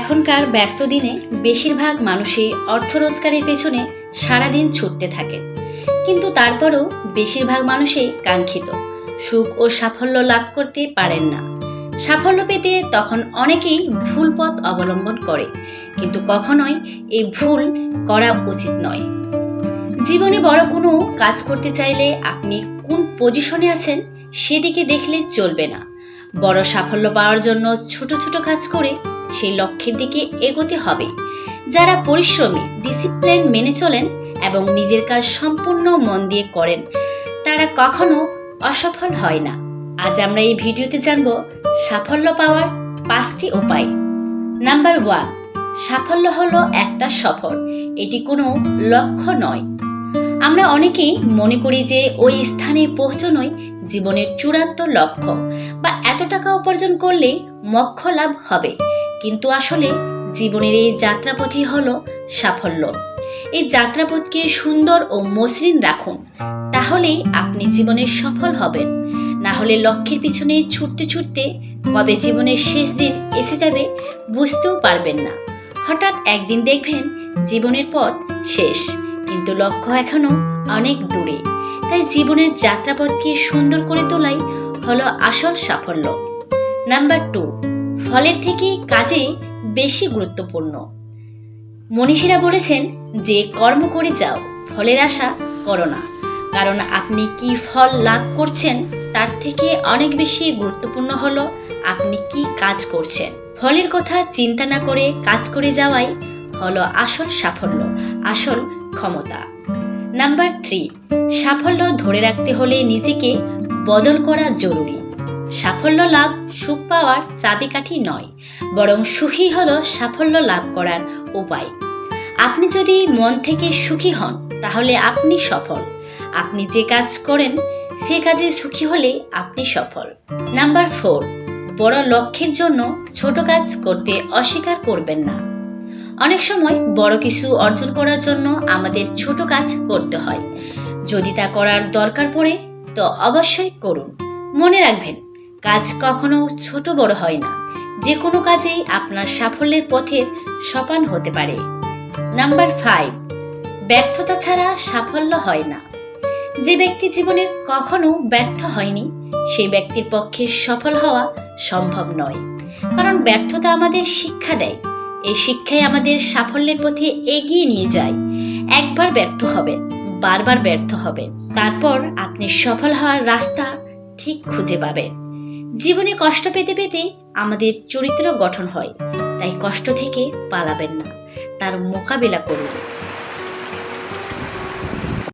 এখনকার ব্যস্ত দিনে বেশিরভাগ মানুষই অর্থ রোজগারের পেছনে সারাদিন ছুটতে থাকেন, কিন্তু তারপরও বেশিরভাগ মানুষই কাঙ্ক্ষিত সুখ ও সাফল্য লাভ করতে পারেন না। সাফল্য পেতে তখন অনেকেই ভুল পথ অবলম্বন করে, কিন্তু কখনোই এই ভুল করা উচিত নয়। জীবনে বড় কোনো কাজ করতে চাইলে আপনি কোন পজিশনে আছেন সেদিকে দেখলে চলবে না। বড় সাফল্য পাওয়ার জন্য ছোট ছোট কাজ করে সেই লক্ষ্যের দিকে এগোতে হবে। যারা পরিশ্রমী, ডিসিপ্লিন মেনে চলেন এবং নিজের কাজ সম্পূর্ণ মন দিয়ে করেন, তারা কখনো অসফল হয় না। আজ আমরা এই ভিডিওতে জানব সাফল্য পাওয়ার 5টি উপায়। নাম্বার 1, সাফল্য হলো একটা সফর, এটি কোনো লক্ষ্য নয়। আমরা অনেকেই মনে করি যে ওই স্থানে পৌঁছানোই জীবনের চূড়ান্ত লক্ষ্য, বা এত টাকা উপার্জন করলে মোক্ষ লাভ হবে। কিন্তু আসলে জীবনের এই যাত্রাপথই হলো সাফল্য। এই যাত্রাপথকে সুন্দর ও মসৃণ রাখুন, তাহলেই আপনি জীবনে সফল হবেন। না হলে লক্ষ্যের পিছনে ছুটতে ছুটতে কবে জীবনের শেষ দিন এসে যাবে বুঝতেও পারবেন না। হঠাৎ একদিন দেখবেন জীবনের পথ শেষ, কিন্তু লক্ষ্য এখনো অনেক দূরে। তাই জীবনের যাত্রাপথকে সুন্দর করে তোলাই হলো আসল সাফল্য। নাম্বার 2, ফলের থেকে কাজে বেশি গুরুত্বপূর্ণ। মনীষীরা বলেছেন যে কর্ম করে যাও, ফলের আশা করো না। কারণ আপনি কি ফল লাভ করছেন তার থেকে অনেক বেশি গুরুত্বপূর্ণ হলো আপনি কি কাজ করছেন। ফলের কথা চিন্তা না করে কাজ করে যাওয়াই হলো আসল সাফল্য, আসল ক্ষমতা। নাম্বার 3, সাফল্য ধরে রাখতে হলে নিজেকে বদল করা জরুরি। সাফল্য লাভ সুখ পাওয়ার চাবিকাঠি নয়, বরং সুখী হলো সাফল্য লাভ করার উপায়। আপনি যদি মন থেকে সুখী হন তাহলে আপনি সফল। আপনি যে কাজ করেন সে কাজে সুখী হলে আপনি সফল। নাম্বার 4, বড় লক্ষ্যের জন্য ছোট কাজ করতে অস্বীকার করবেন না। অনেক সময় বড় কিছু অর্জন করার জন্য আমাদের ছোট কাজ করতে হয়। যদি তা করার দরকার পড়ে তো অবশ্যই করুন। মনে রাখবেন, কাজ কখনো ছোট বড় হয় না। যে কোনো কাজেই আপনার সাফল্যের পথের সোপান হতে পারে। নাম্বার 5, ব্যর্থতা ছাড়া সাফল্য হয় না। যে ব্যক্তি জীবনে কখনো ব্যর্থ হয়নি সেই ব্যক্তির পক্ষে সফল হওয়া সম্ভব নয়। কারণ ব্যর্থতা আমাদের শিক্ষা দেয়, এই শিক্ষাই আমাদের সাফল্যের পথে এগিয়ে নিয়ে যায়। একবার ব্যর্থ হবেন, বারবার ব্যর্থ হবেন, তারপর আপনি সফল হওয়ার রাস্তা ঠিক খুঁজে পাবেন। জীবনে কষ্ট পেতে পেতে আমাদের চরিত্র গঠন হয়, তাই কষ্ট থেকে পালাবেন না, তার মোকাবেলা করুন।